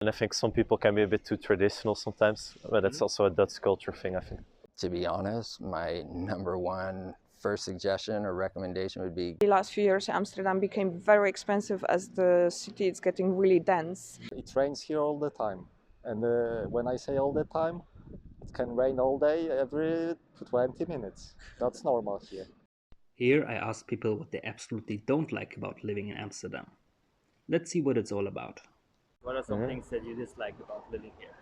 And I think some people can be a bit too traditional sometimes, but that's also a Dutch culture thing, I think. To be honest, my number one first suggestion or recommendation would be The last few years, Amsterdam became very expensive as the city is getting really dense. It rains here all the time, and when I say all the time, it can rain all day every 20 minutes. That's normal here. Here I asked people what they absolutely don't like about living in Amsterdam. Let's see what it's all about. What are some things that you dislike about living here?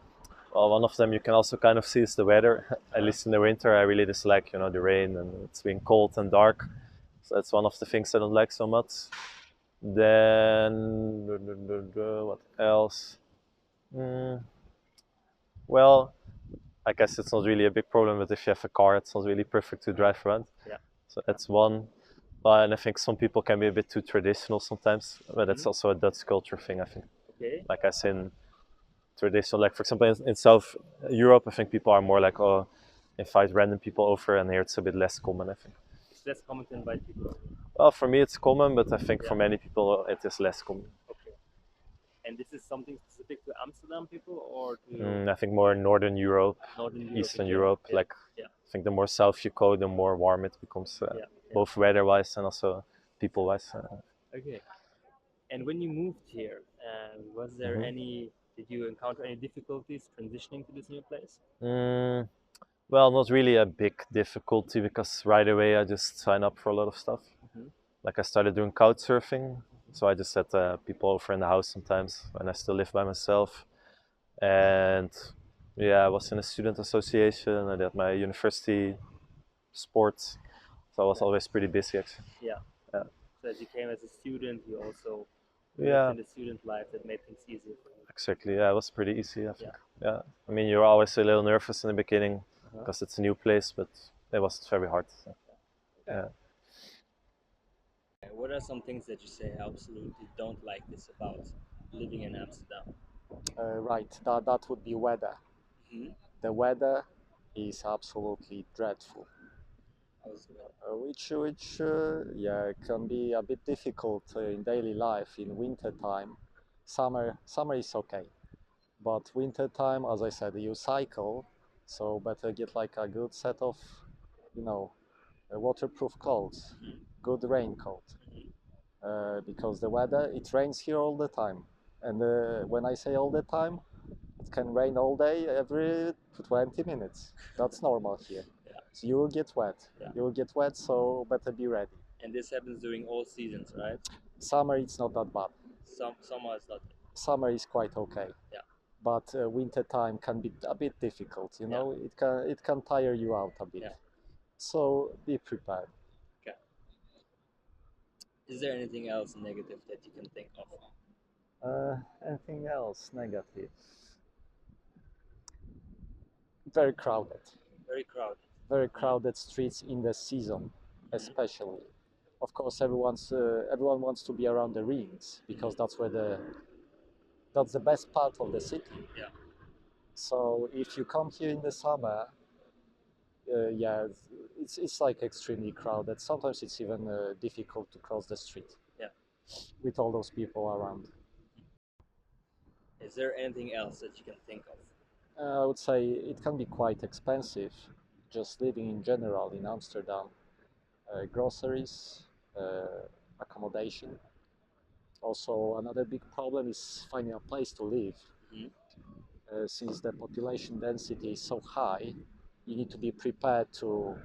Well, one of them you can also kind of see is the weather. At least in the winter, I really dislike, the rain and it's being cold and dark. So that's one of the things I don't like so much. Then, what else? Well, I guess it's not really a big problem, but if you have a car, it's not really perfect to drive around. Yeah. So that's one. And I think some people can be a bit too traditional sometimes, but that's also a Dutch culture thing, I think. Okay. Like I said, in traditional, like for example, in South Europe, I think people are more like, oh, invite random people over, and here it's a bit less common, I think. It's less common to invite people. Well, for me it's common, but I think for many people it is less common. Okay. And this is something specific to Amsterdam people or to I think more Northern Europe, Northern Europe? Eastern Europe. Yeah. Like, Yeah. I think the more south you go, the more warm it becomes, both weather-wise and also people-wise. Okay. And when you moved here, was there did you encounter any difficulties transitioning to this new place? Well, not really a big difficulty because right away I just signed up for a lot of stuff. Like I started doing couch surfing, so I just had people over in the house sometimes when I still live by myself. And yeah, I was in a student association. I did my university sports, so I was always pretty busy actually. Yeah. Yeah. So as you came as a student, you also Yeah. lived in the student life that made things easier for you. Exactly. Yeah, it was pretty easy, I think. Yeah. I mean, you're always a little nervous in the beginning because it's a new place, but it was very hard. So. Yeah. What are some things that you say I absolutely don't like this about living in Amsterdam? Right, that would be weather. The weather is absolutely dreadful, which can be a bit difficult in daily life in winter time. Summer is okay, but winter time, as I said, you cycle, so better get like a good set of, waterproof clothes, good raincoat, because the weather, it rains here all the time, and when I say all the time, it can rain all day every 20 minutes. That's normal here. So you will get wet. You will get wet, so better be ready. And this happens during all seasons, right? Summer, it's not that bad. Summer is not. Summer is quite okay. Yeah. But winter time can be a bit difficult. It can tire you out a bit. Yeah. So be prepared. Okay. Is there anything else negative that you can think of? Anything else negative? Very crowded. Very crowded. Very crowded streets in the season, especially. Of course, everyone wants to be around the rings because that's the best part of the city. Yeah. So if you come here in the summer, it's like extremely crowded. Sometimes it's even difficult to cross the street. Yeah. With all those people around. Is there anything else that you can think of? I would say it can be quite expensive, just living in general in Amsterdam. Groceries, accommodation. Also, another big problem is finding a place to live. Since the population density is so high, you need to be prepared to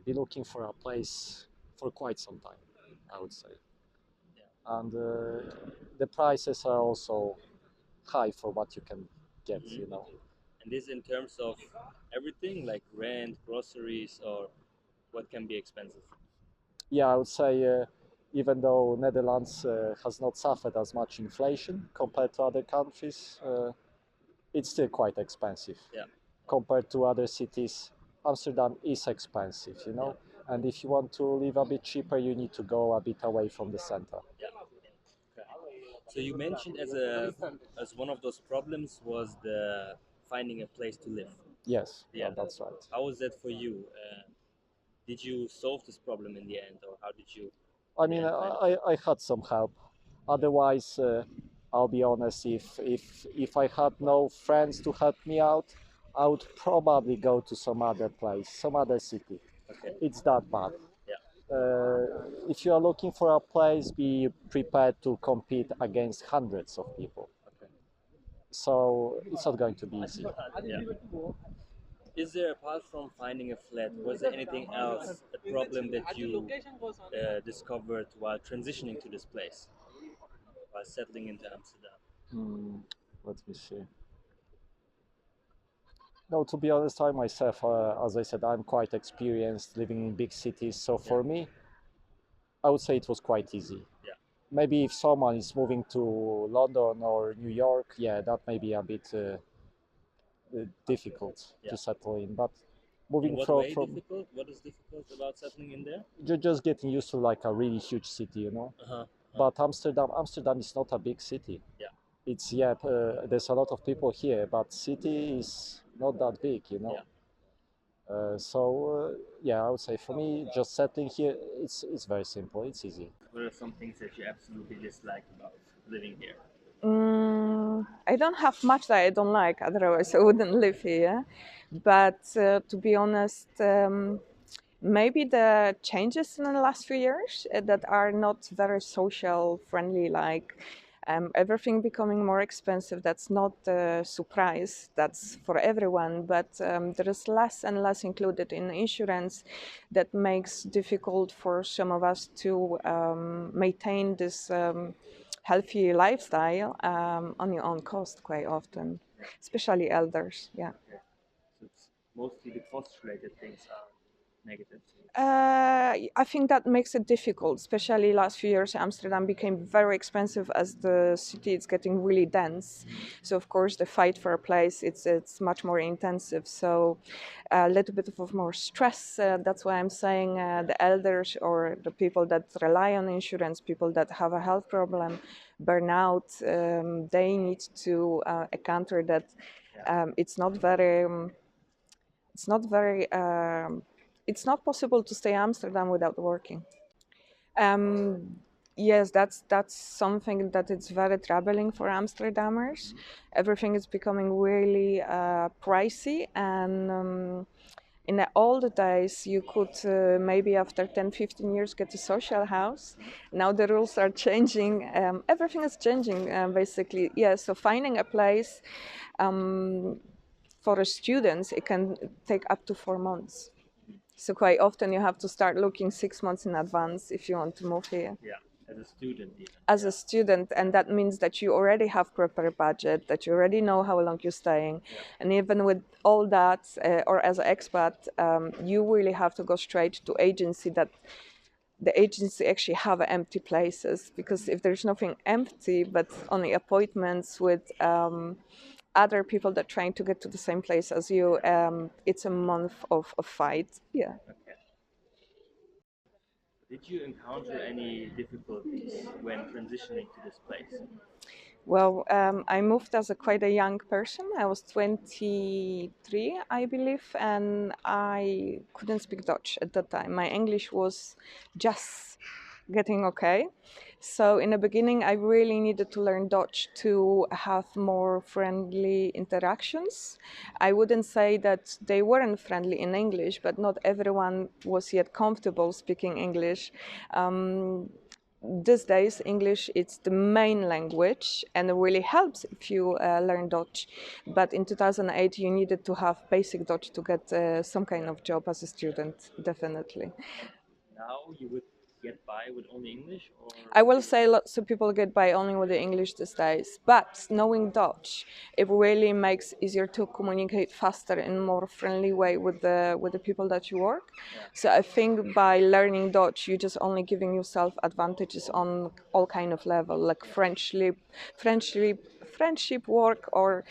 be looking for a place for quite some time, I would say. Yeah. And the prices are also high for what you can get, And this in terms of everything, like rent, groceries, or what can be expensive? Yeah, I would say even though Netherlands has not suffered as much inflation compared to other countries, it's still quite expensive. Yeah. Compared to other cities, Amsterdam is expensive, And if you want to live a bit cheaper, you need to go a bit away from the center. Yeah. Okay. So you mentioned as one of those problems was the finding a place to live. Yes, Yeah. that's right. How was that for you? Did you solve this problem in the end, or how did you? I mean, I had some help. Otherwise, I'll be honest, if I had no friends to help me out, I would probably go to some other place, some other city. Okay. It's that bad. Yeah. If you are looking for a place, be prepared to compete against hundreds of people. Okay. So it's not going to be easy. Yeah. Is there, apart from finding a flat, was there anything else, a problem that you discovered while transitioning to this place, while settling into Amsterdam? Let me see. No, to be honest, I myself, as I said, I'm quite experienced living in big cities. So for me, I would say it was quite easy. Yeah. Maybe if someone is moving to London or New York, yeah, that may be a bit difficult to settle in. But moving In what from way difficult? What is difficult about settling in there? just getting used to like a really huge city, you know. Uh-huh. But Amsterdam is not a big city. Yeah. It's there's a lot of people here, but city is not that big, you know. Yeah, I would say for me, just settling here, it's very simple. It's easy. What are some things that you absolutely dislike about living here? I don't have much that I don't like, otherwise I wouldn't live here. But to be honest, maybe the changes in the last few years that are not very social friendly, like everything becoming more expensive. That's not a surprise, that's for everyone, but there is less and less included in insurance that makes difficult for some of us to maintain this healthy lifestyle on your own cost quite often, especially elders. Yeah. So it's mostly the cost-related things are negative. I think that makes it difficult, especially last few years. Amsterdam became very expensive as the city is getting really dense. So of course the fight for a place it's much more intensive. So a little bit of more stress. That's why I'm saying the elders or the people that rely on insurance, people that have a health problem, burnout, they need to encounter that it's not very. It's not possible to stay in Amsterdam without working. Yes, that's something that it's very troubling for Amsterdammers. Everything is becoming really pricey, and in the old days you could maybe after 10-15 years get a social house. Now the rules are changing. Everything is changing basically. Yeah, so finding a place for a student, it can take up to 4 months. So quite often you have to start looking 6 months in advance if you want to move here. Yeah, as a student even. As a student, and that means that you already have prepared budget, that you already know how long you're staying. Yeah. And even with all that, or as an expat, you really have to go straight to agency that the agency actually have empty places, because if there's nothing empty but only appointments with other people that are trying to get to the same place as you, it's a month of a fight. Yeah. Okay. Did you encounter any difficulties when transitioning to this place? Well, I moved as quite a young person. I was 23, I believe, and I couldn't speak Dutch at that time. My English was just getting okay. So in the beginning, I really needed to learn Dutch to have more friendly interactions. I wouldn't say that they weren't friendly in English, but not everyone was yet comfortable speaking English. These days, English is the main language, and it really helps if you learn Dutch. But in 2008, you needed to have basic Dutch to get some kind of job as a student, definitely. Now you would get by with only English, or I will say lots of people get by only with the English these days, but knowing Dutch, it really makes easier to communicate faster in more friendly way with the people that you work. So I think by learning Dutch, you're just only giving yourself advantages on all kind of level, like friendship work, or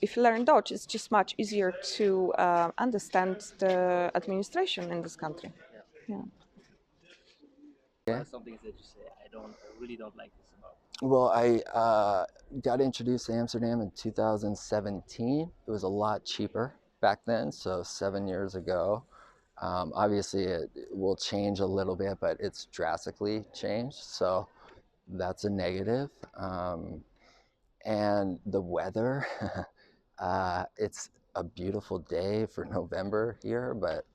if you learn Dutch, it's just much easier to understand the administration in this country. Yeah. what are some things that you say I really don't like this about? Well, I got introduced to Amsterdam in 2017. It was a lot cheaper back then, so 7 years ago. Obviously, it will change a little bit, but it's drastically changed, so that's a negative. And the weather, it's a beautiful day for November here, but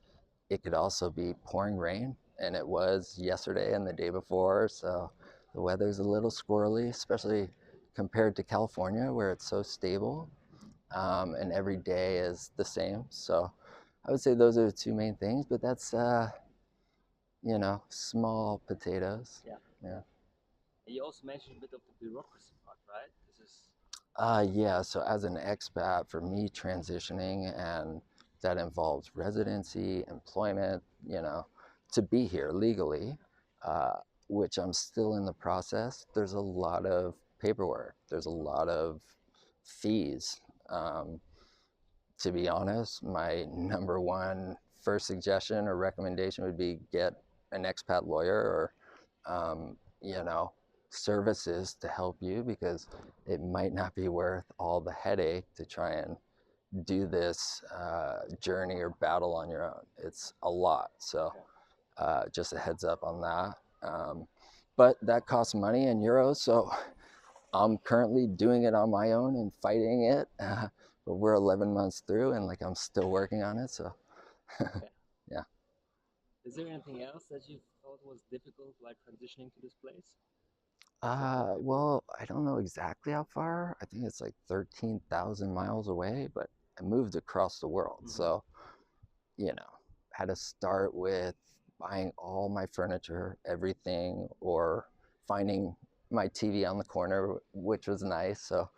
it could also be pouring rain, and it was yesterday and the day before. So the weather's a little squirrely, especially compared to California, where it's so stable, and every day is the same. So I would say those are the two main things, but that's small potatoes. Yeah. Yeah. And you also mentioned a bit of the bureaucracy part, right? This is Yeah, so as an expat, for me, transitioning, and that involves residency, employment, to be here legally, uh, which I'm still in the process. There's a lot of paperwork, there's a lot of fees. To be honest, my number one first suggestion or recommendation would be get an expat lawyer or, services to help you, because it might not be worth all the headache to try and do this journey or battle on your own. It's a lot. So just a heads up on that. But that costs money in euros. So I'm currently doing it on my own and fighting it. But we're 11 months through, and I'm still working on it. So yeah. Is there anything else that you thought was difficult while transitioning to this place? Well, I don't know exactly how far. I think it's 13,000 miles away, but I moved across the world. Mhm. So, had to start with buying all my furniture, everything, or finding my TV on the corner, which was nice. So,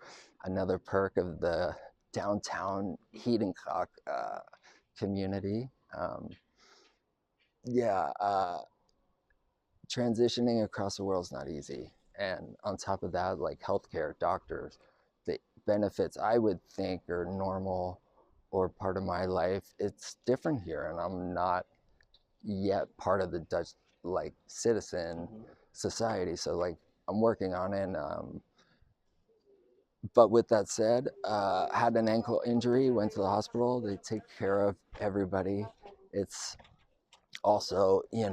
another perk of the downtown Heatoncock community. Yeah, transitioning across the world is not easy. And on top of that, healthcare, doctors, the benefits I would think are normal or part of my life, it's different here. And I'm not yet part of the Dutch citizen society. So I'm working on it. But with that said, had an ankle injury, went to the hospital. They take care of everybody. It's also, you're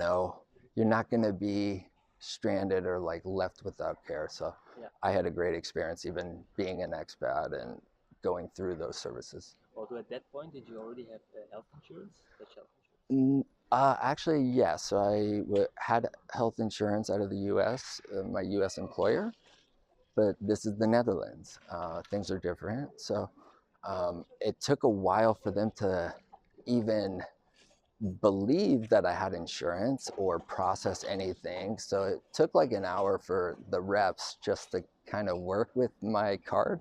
not going to be stranded or left without care. So Yeah. I had a great experience even being an expat and going through those services. Although at that point, did you already have the health insurance, Dutch health insurance? Actually, yes. So had health insurance out of the US, my US employer, but this is the Netherlands. Things are different. So it took a while for them to even believe that I had insurance or process anything. So it took an hour for the reps just to kind of work with my card.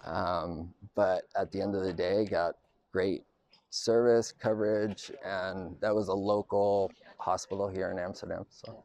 But at the end of the day, got great service coverage, and that was a local hospital here in Amsterdam. So